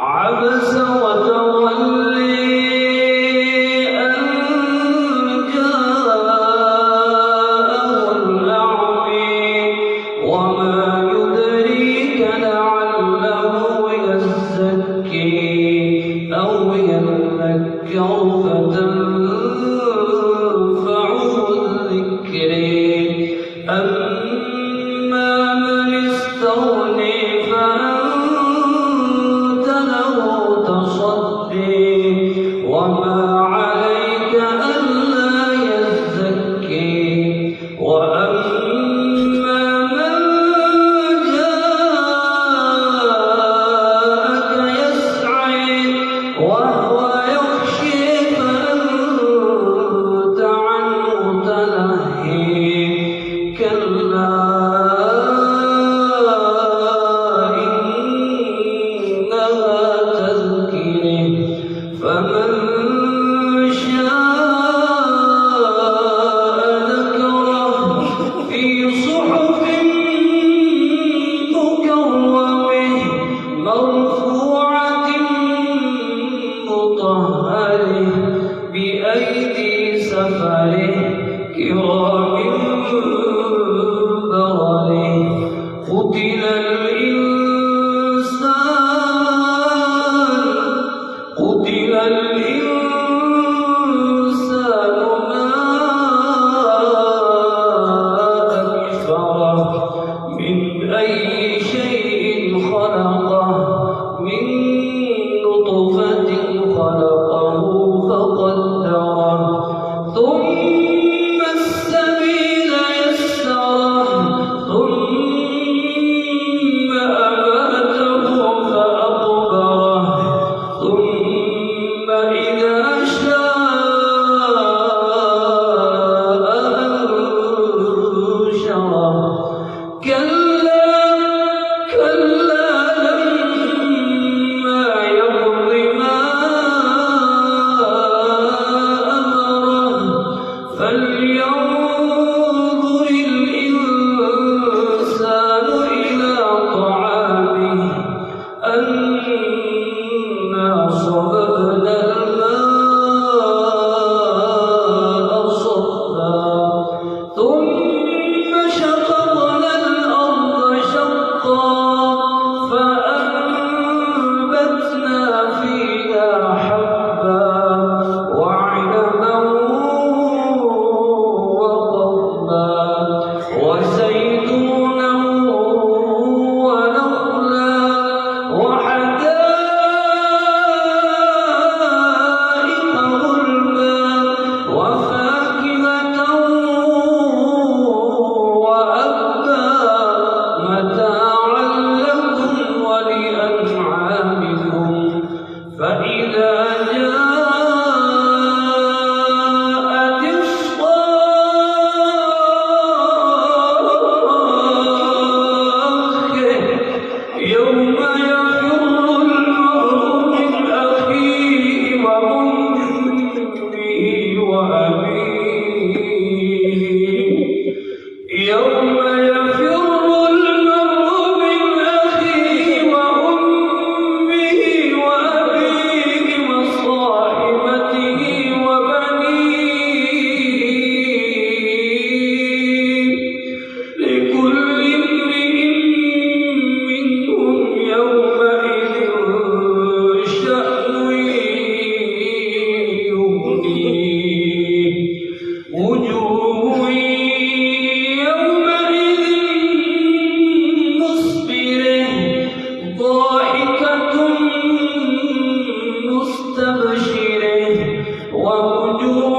عبس وتولي أن جاءه الأعمى وما يدريك لعله يزكي أو يذكر فتنفعه الذكر أما من استغني فأنت له تصدي وما عليك ألا يزكي وأما من جاءك يسعى وهو يخشى فأنت عنه تلهي كلا فمن شاء ذكره في صحف مكرمة مرفوعة مطهرة بأيدي سفرة كرام بررة قتل الإنسان ما أكفره من أي شيء خلقه من نطفة خلقه فقدره ثم السبيل يسره ثم أماته فأقبره ثم إذا شاء أنشره كلا لما يقض ما أمره فلينظر الإنسان إلى طعامه أنا صببنا الماء صبا ثم شققنا الأرض شقا فأنبتنا فيها حبا وعنبا وقضبا وزيتونا ونخلا وحدائق غلبا وفاكهة وأبا متاعا لكم ولأنعامكم فإذا جاءت الصاخة يوم يفر المرء من أخيه وأمه وأبيه يوم يفر المرء من أخيه وأمه وأبيه وصاحبته وبنيه لكل امرئ منهم يومئذ شأن يغنيه وجوه يومئذ مسفرة ضاحكة مستبشرة ووجوه